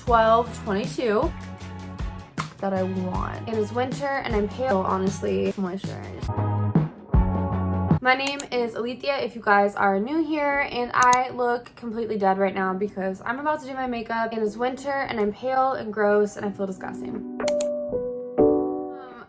1222 that I want. It is winter and I'm pale, honestly, moisturize. My name is Alethea if you guys are new here, and I look completely dead right now because I'm about to do my makeup. It is winter and I'm pale and gross and I feel disgusting.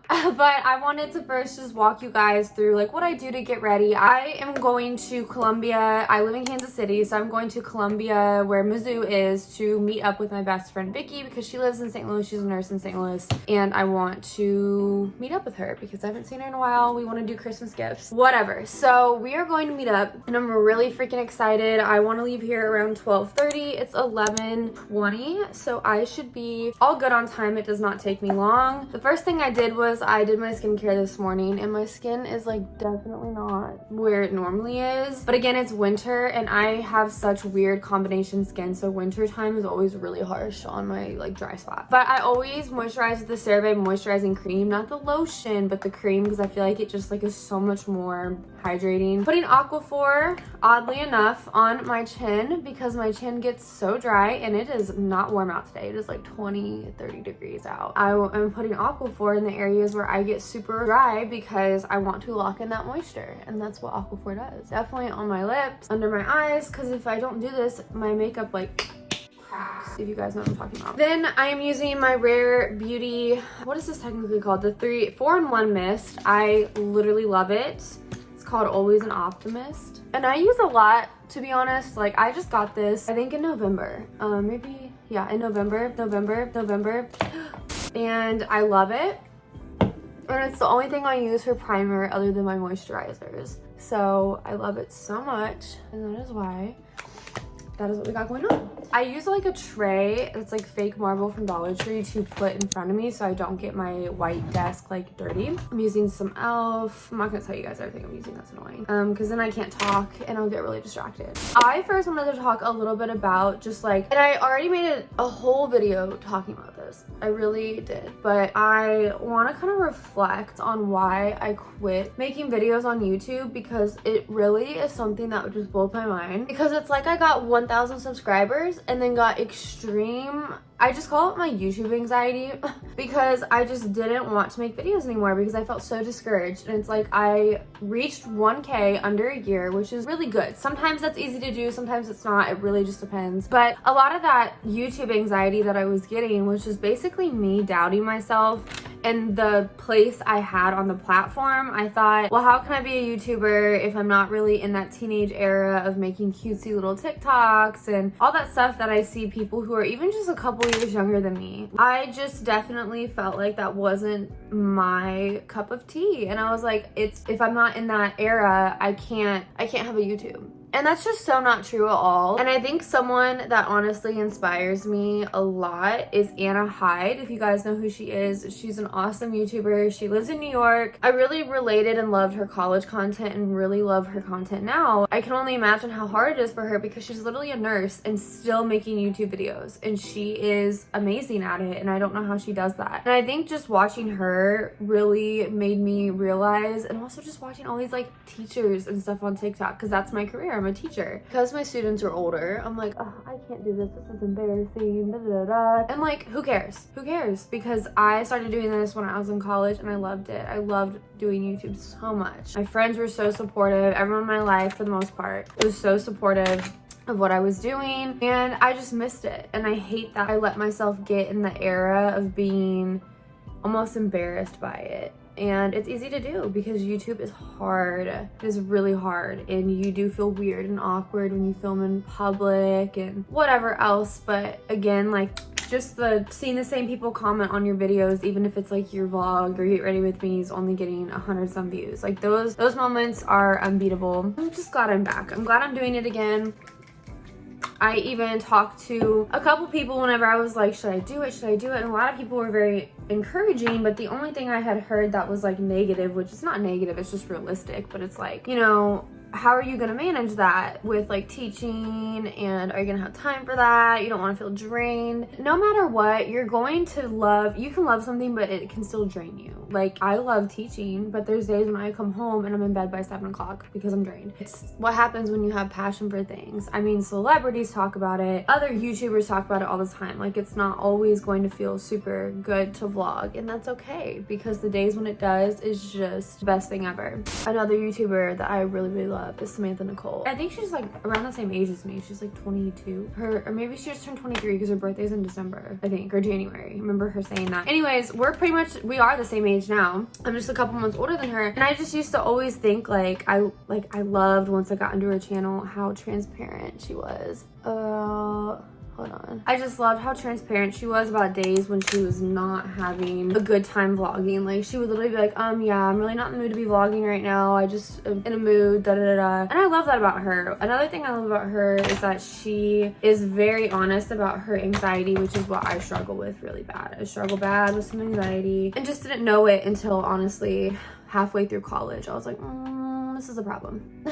But I wanted to first just walk you guys through like what I do to get ready. I am going to Columbia. I live in Kansas City, so I'm going to Columbia where Mizzou is to meet up with my best friend Vicky because she lives in St. Louis. She's a nurse in St. Louis, and I want to meet up with her because I haven't seen her in a while. We want to do Christmas gifts, whatever. So we are going to meet up and I'm really freaking excited. I want to leave here around 12:30. It's 11:20, so I should be all good on time. It does not take me long. The first thing I did was I did my skincare this morning, and my skin is like definitely not where it normally is. But again, it's winter and I have such weird combination skin, so winter time is always really harsh on my like dry spot. But I always moisturize with the CeraVe moisturizing cream, not the lotion, but the cream, because I feel like it just like is so much more hydrating. Putting Aquaphor, oddly enough, on my chin because my chin gets so dry and it is not warm out today. It is like 20-30 degrees out. I'm putting Aquaphor in the areas where I get super dry because I want to lock in that moisture, and that's what Aquaphor does. Definitely on my lips, under my eyes, because if I don't do this, my makeup like cracks, if you guys know what I'm talking about. Then I am using my Rare Beauty, what is this technically called? The 4-in-1 mist. I literally love it. It's called Always an Optimist. And I use a lot, to be honest. Like, I just got this, I think in November. Maybe, yeah, in November. And I love it. And it's the only thing I use for primer other than my moisturizers. So I love it so much, and that is why that is what we got going on. I use like a tray that's like fake marble from Dollar Tree to put in front of me so I don't get my white desk like dirty. I'm using some e.l.f. I'm not gonna tell you guys everything I'm using, that's annoying. Because then I can't talk and I'll get really distracted. I first wanted to talk a little bit about just like, and I already made a whole video talking about this. I really did. But I want to kind of reflect on why I quit making videos on YouTube, because it really is something that would just blow my mind. Because it's like I got 1,000 subscribers and then got extreme, I just call it my YouTube anxiety, because I just didn't want to make videos anymore because I felt so discouraged. And it's like I reached 1K under a year, which is really good. Sometimes that's easy to do, sometimes it's not. It really just depends. But a lot of that YouTube anxiety that I was getting was just basically me doubting myself and the place I had on the platform. I thought, well, how can I be a YouTuber if I'm not really in that teenage era of making cutesy little TikToks and all that stuff that I see people who are even just a couple years younger than me. I just definitely felt like that wasn't my cup of tea. And I was like, if I'm not in that era, I can't have a YouTube. And that's just so not true at all. And I think someone that honestly inspires me a lot is Anna Hyde. If you guys know who she is, she's an awesome YouTuber. She lives in New York. I really related and loved her college content and really love her content now. I can only imagine how hard it is for her because she's literally a nurse and still making YouTube videos. And she is amazing at it. And I don't know how she does that. And I think just watching her really made me realize, and also just watching all these like teachers and stuff on TikTok, because that's my career. I'm a teacher. Because my students are older, I'm like, oh, I can't do this. This is embarrassing. Da, da, da, da. And like, who cares? Who cares? Because I started doing this when I was in college and I loved it. I loved doing YouTube so much. My friends were so supportive. Everyone in my life, for the most part, was so supportive of what I was doing, and I just missed it. And I hate that I let myself get in the era of being almost embarrassed by it. And it's easy to do because YouTube is hard. It is really hard, and you do feel weird and awkward when you film in public and whatever else. But again, like, just seeing the same people comment on your videos, even if it's like your vlog or Get Ready With Me is only getting 100 some views. Like those moments are unbeatable. I'm just glad I'm back. I'm glad I'm doing it again. I even talked to a couple people whenever I was like, should I do it? Should I do it? And a lot of people were very encouraging, but the only thing I had heard that was like negative, which is not negative, it's just realistic, but it's like, you know, how are you gonna manage that with like teaching, and are you gonna have time for that? You don't want to feel drained. No matter what, you're going to love, you can love something, but it can still drain you. Like, I love teaching, but there's days when I come home and I'm in bed by 7 o'clock because I'm drained. It's what happens when you have passion for things. I mean, celebrities talk about it, other YouTubers talk about it all the time. Like, it's not always going to feel super good to vlog, and that's okay, because the days when it does is just the best thing ever. Another YouTuber that I really love is Samantha Nicole. I think she's like around the same age as me. She's like 22. Or maybe she just turned 23 because her birthday's in December, I think, or January. I remember her saying that. Anyways, we are the same age now. I'm just a couple months older than her, and I just used to always think like I loved, once I got into her channel, how transparent she was. Hold on. I just loved how transparent she was about days when she was not having a good time vlogging. Like, she would literally be like, yeah, I'm really not in the mood to be vlogging right now. I just am in a mood, da da da da. And I love that about her. Another thing I love about her is that she is very honest about her anxiety, which is what I struggle with really bad. I struggle bad with some anxiety and just didn't know it until, honestly, halfway through college. I was like, this is a problem.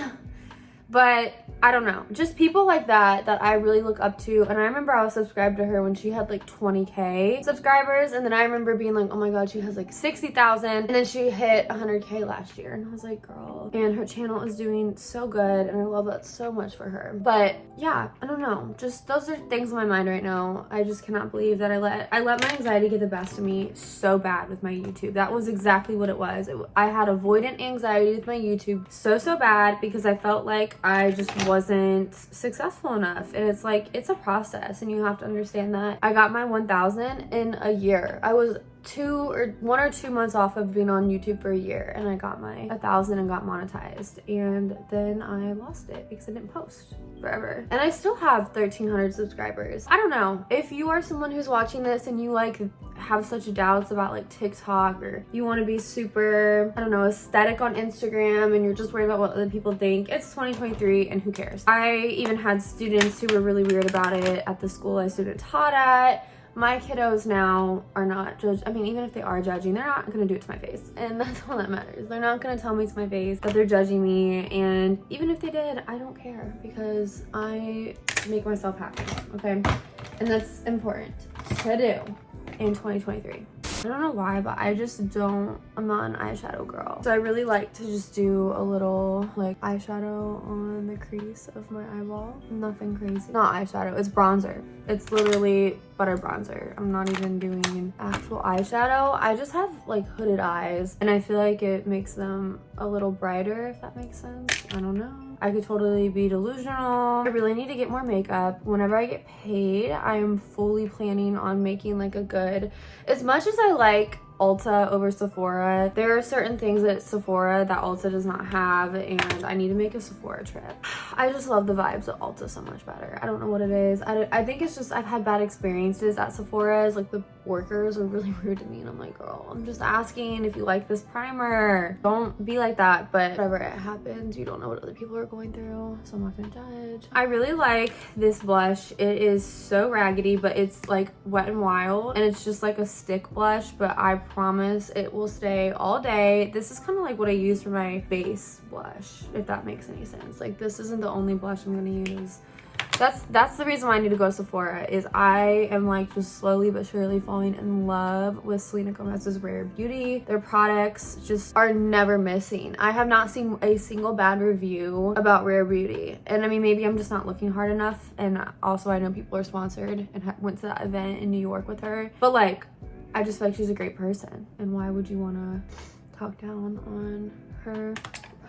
But I don't know, just people like that I really look up to. And I remember I was subscribed to her when she had like 20K subscribers, and then I remember being like, oh my god, she has like 60,000, and then she hit 100K last year, and I was like, girl. And her channel is doing so good, and I love that so much for her. But yeah, I don't know, just those are things in my mind right now. I just cannot believe that I let my anxiety get the best of me so bad with my YouTube. That was exactly what it was. I had avoidant anxiety with my YouTube so bad because I felt like I just wasn't successful enough. And it's like, it's a process, and you have to understand that. I got my 1,000 in a year. I was 1 or 2 months off of being on YouTube for a year, and I got my 1,000 and got monetized, and then I lost it because I didn't post forever. And I still have 1,300 subscribers. I don't know if you are someone who's watching this and you like have such doubts about like TikTok, or you want to be super, I don't know, aesthetic on Instagram, and you're just worried about what other people think. It's 2023 and who cares? I even had students who were really weird about it at the school I student taught at. My kiddos now are not judged. I mean, even if they are judging, they're not gonna do it to my face. And that's all that matters. They're not gonna tell me to my face that they're judging me. And even if they did, I don't care, because I make myself happy, okay? And that's important to do in 2023. I don't know why, but I'm not an eyeshadow girl. So I really like to just do a little like eyeshadow on the crease of my eyeball. Nothing crazy. Not eyeshadow, it's bronzer. It's literally butter bronzer. I'm not even doing actual eyeshadow. I just have like hooded eyes, and I feel like it makes them a little brighter, if that makes sense. I don't know. I could totally be delusional. I really need to get more makeup. Whenever I get paid, I am fully planning on making like a good, as much as I like Ulta over Sephora, there are certain things at Sephora that Ulta does not have, and I need to make a Sephora trip. I just love the vibes of Ulta so much better. I don't know what it is. I think it's just I've had bad experiences at Sephora's. Like, the workers are really rude to me, and I'm like, girl, I'm just asking if you like this primer. Don't be like that. But whatever, it happens. You don't know what other people are going through, so I'm not gonna judge. I really like this blush. It is so raggedy, but it's like Wet n Wild, and it's just like a stick blush, but I promise it will stay all day. This is kind of like what I use for my base blush, if that makes any sense. Like, this isn't the only blush I'm gonna use. That's the reason why I need to go to Sephora, is I am like just slowly but surely falling in love with Selena Gomez's Rare Beauty. Their products just are never missing. I have not seen a single bad review about Rare Beauty. And I mean, maybe I'm just not looking hard enough. And also, I know people are sponsored and went to that event in New York with her. But like, I just feel like she's a great person. And why would you want to talk down on her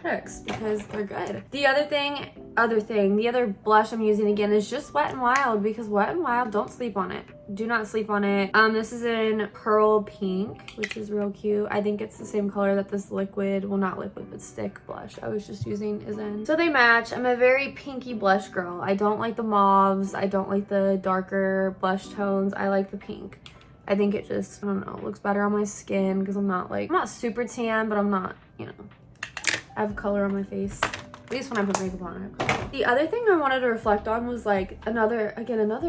products? Because they're good. The other blush I'm using again is just Wet n Wild, because Wet n Wild, don't sleep on it. Do not sleep on it. This is in Pearl Pink, which is real cute. I think it's the same color that this liquid, well, not liquid, but stick blush I was just using is in. So they match. I'm a very pinky blush girl. I don't like the mauves. I don't like the darker blush tones. I like the pink. I think it just, I don't know, looks better on my skin, because I'm not super tan, but I'm not, you know, I have color on my face. At least when I put makeup on, I have concealer. The other thing I wanted to reflect on was like another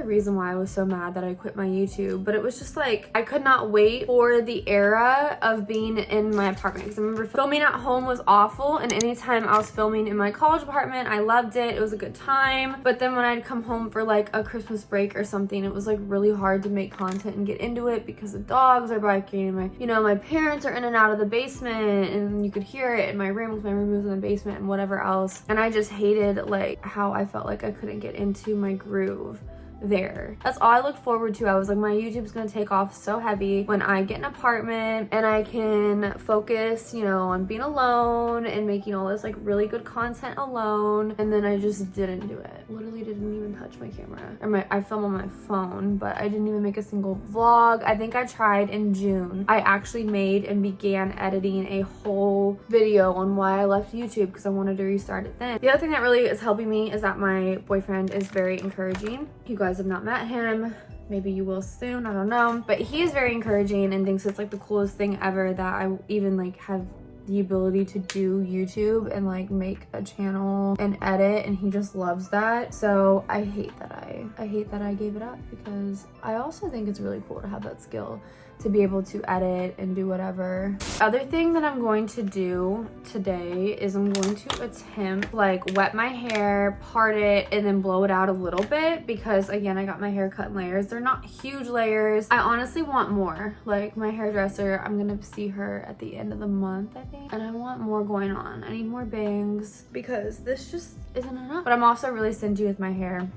reason why I was so mad that I quit my YouTube, but it was just like I could not wait for the era of being in my apartment, because I remember filming at home was awful, and anytime I was filming in my college apartment, I loved it. It was a good time. But then when I'd come home for like a Christmas break or something, it was like really hard to make content and get into it because the dogs are barking and my parents are in and out of the basement and you could hear it in my room because my room was in the basement and whatever else. And I just hated like how I felt like I couldn't get into my groove there. That's all I look forward to. I was like, my YouTube's gonna take off so heavy when I get an apartment and I can focus, on being alone and making all this like really good content alone. And then I just didn't do it. Literally didn't even touch my camera. I film on my phone, but I didn't even make a single vlog. I think I tried in June. I actually made and began editing a whole video on why I left YouTube because I wanted to restart it then. The other thing that really is helping me is that my boyfriend is very encouraging. You guys have not met him. Maybe you will soon, I don't know. But he is very encouraging and thinks it's like the coolest thing ever that I even like have the ability to do YouTube and like make a channel and edit, and he just loves that. So I hate that I gave it up, because I also think it's really cool to have that skill to be able to edit and do whatever. Other thing that I'm going to do today is I'm going to attempt like wet my hair, part it, and then blow it out a little bit, because again, I got my hair cut in layers. They're not huge layers. I honestly want more. Like my hairdresser, I'm gonna see her at the end of the month, I think, and I want more going on. I need more bangs because this just isn't enough. But I'm also really stingy with my hair.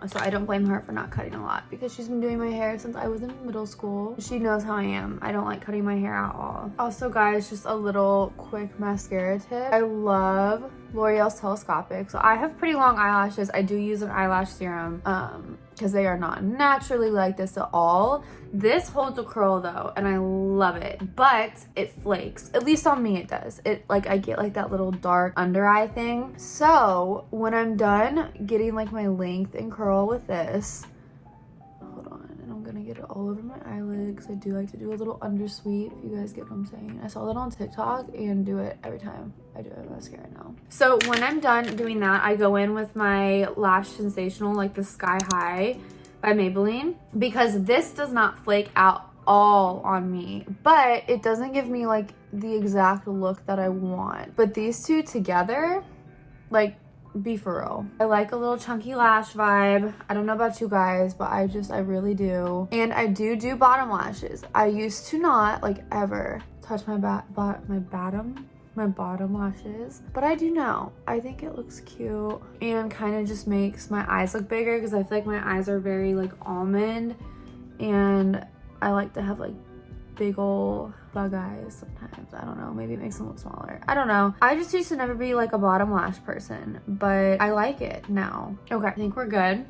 So I don't blame her for not cutting a lot, because she's been doing my hair since I was in middle school. She knows how I am. I don't like cutting my hair at all. Also guys, just a little quick mascara tip. I love L'Oreal's Telescopic. So I have pretty long eyelashes. I do use an eyelash serum because they are not naturally like this at all. This holds a curl though, and I love it, but it flakes. At least on me it does. It like, I get like that little dark under eye thing. So when I'm done getting like my length and curl with this, hold on, and I'm gonna get it all over my eyelid because I do like to do a little undersweep. You guys get what I'm saying? I saw that on TikTok and do it every time I do a mascara now. So when I'm done doing that, I go in with my Lash Sensational, like the Sky High by Maybelline, because this does not flake out all on me, but it doesn't give me like the exact look that I want. But these two together, like, be for real. I like a little chunky lash vibe. I don't know about you guys, but I really do. And I do bottom lashes. I used to not like ever touch my bottom lashes, but I do now. I think it looks cute and kind of just makes my eyes look bigger, because I feel like my eyes are very like almond, and I like to have like big old bug eyes sometimes. I don't know, maybe it makes them look smaller. I don't know. I just used to never be like a bottom lash person, but I like it now. Okay, I think we're good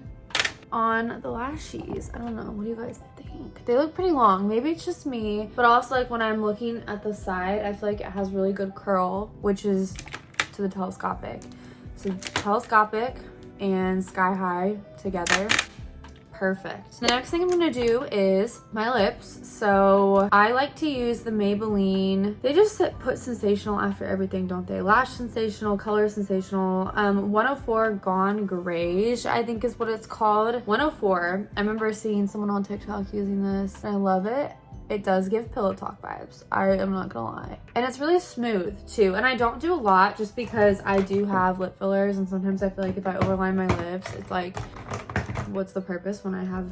on the lashes. I don't know, what do you guys think? They look pretty long. Maybe it's just me, but also like when I'm looking at the side, I feel like it has really good curl, which is to the Telescopic. So Telescopic and Sky High together, perfect. The next thing I'm gonna do is my lips. So I like to use the Maybelline. They just put sensational after everything, don't they? Lash Sensational, Color Sensational, 104 Gone Grayish, I think is what it's called. 104. I remember seeing someone on TikTok using this, and I love it. It does give Pillow Talk vibes, I am not gonna lie. And it's really smooth too. And I don't do a lot just because I do have lip fillers, and sometimes I feel like if I overline my lips, it's like, what's the purpose when I have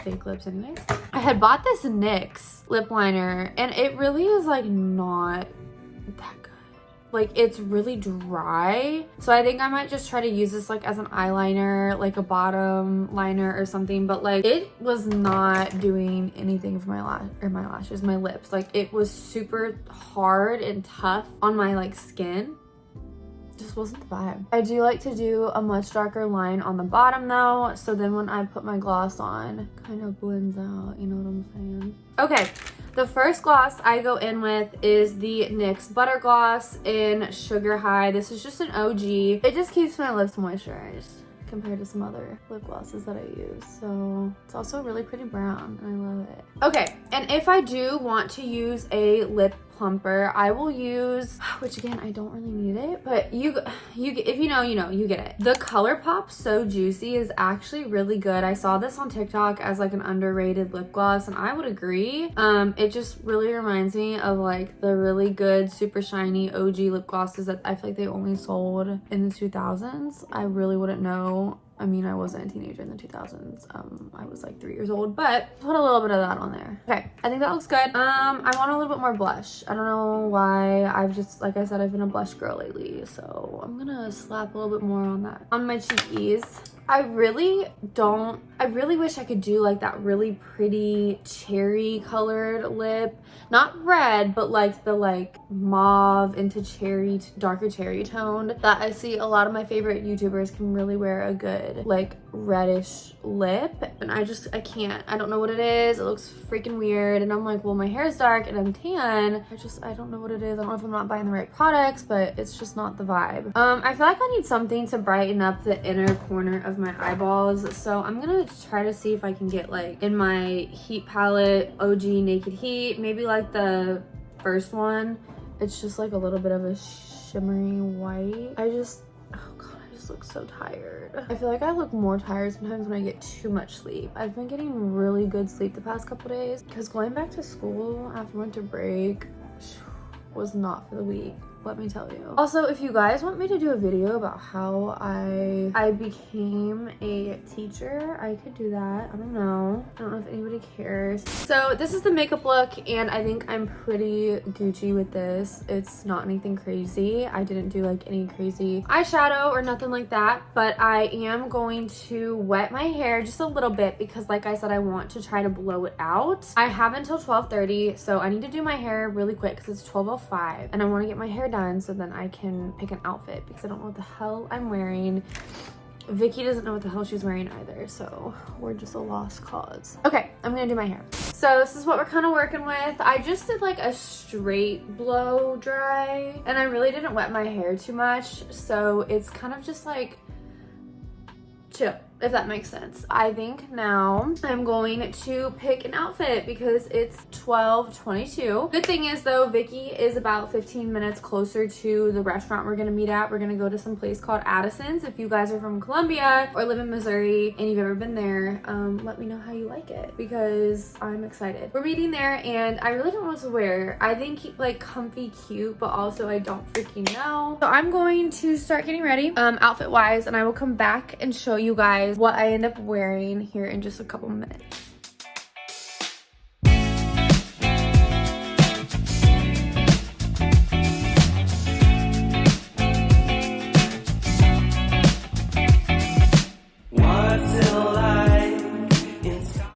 fake lips anyways? I had bought this NYX lip liner, and it really is like not that good. Like, it's really dry. So I think I might just try to use this like as an eyeliner, like a bottom liner or something. But like, it was not doing anything for my lashes, my lips. Like, it was super hard and tough on my like skin. Just wasn't the vibe. I do like to do a much darker line on the bottom though, so then when I put my gloss on, it kind of blends out, you know what I'm saying? Okay, the first gloss I go in with is the NYX Butter Gloss in Sugar High. This is just an OG. It just keeps my lips moisturized compared to some other lip glosses that I use. So it's also really pretty brown, and I love it. Okay, and if I do want to use a lip plumper. I will use, which again, I don't really need it, but if you know, you know, you get it. The ColourPop So Juicy is actually really good. I saw this on TikTok as like an underrated lip gloss, and I would agree. It just really reminds me of like the really good, super shiny OG lip glosses that I feel like they only sold in the 2000s. I really wouldn't know. I mean, I wasn't a teenager in the 2000s. I was like 3 years old, but put a little bit of that on there. Okay, I think that looks good. I want a little bit more blush. I don't know why. I've just, like I said, I've been a blush girl lately, so I'm gonna slap a little bit more on that. On my cheekies. I really wish I could do like that really pretty cherry colored lip. Not red, but like the like mauve into cherry, darker cherry toned that I see a lot of my favorite YouTubers can really wear a good like reddish lip. And I can't. I don't know what it is. It looks freaking weird. And I'm like, well, my hair is dark and I'm tan. I don't know what it is. I don't know if I'm not buying the right products, but it's just not the vibe. I feel like I need something to brighten up the inner corner of my eyeballs, so I'm gonna try to see if I can get like in my heat palette OG Naked Heat, maybe like the first one. It's just like a little bit of a shimmery white. Oh god, I just look so tired. I feel like I look more tired sometimes when I get too much sleep. I've been getting really good sleep the past couple days because going back to school after winter break was not for the weak, let me tell you. Also, if you guys want me to do a video about how I became a teacher, I could do that. I don't know if anybody cares. So this is the makeup look, and I think I'm pretty Gucci with this. It's not anything crazy. I didn't do like any crazy eyeshadow or nothing like that, but I am going to wet my hair just a little bit because like I said, I want to try to blow it out. I have until 12:30, so I need to do my hair really quick because it's 12:05 and I want to get my hair done so then I can pick an outfit because I don't know what the hell I'm wearing. Vicky doesn't know what the hell she's wearing either, so we're just a lost cause. Okay, I'm gonna do my hair. So this is what we're kind of working with. I just did like a straight blow dry and I really didn't wet my hair too much, so it's kind of just like chill, if that makes sense. I think now I'm going to pick an outfit because it's 12:22. Good thing is though, Vicky is about 15 minutes closer to the restaurant we're gonna meet at. We're gonna go to some place called Addison's. If you guys are from Columbia or live in Missouri and you've ever been there, let me know how you like it because I'm excited. We're meeting there and I really don't know what to wear. I think like comfy cute, but also I don't freaking know. So I'm going to start getting ready outfit wise, and I will come back and show you guys what I end up wearing here in just a couple minutes.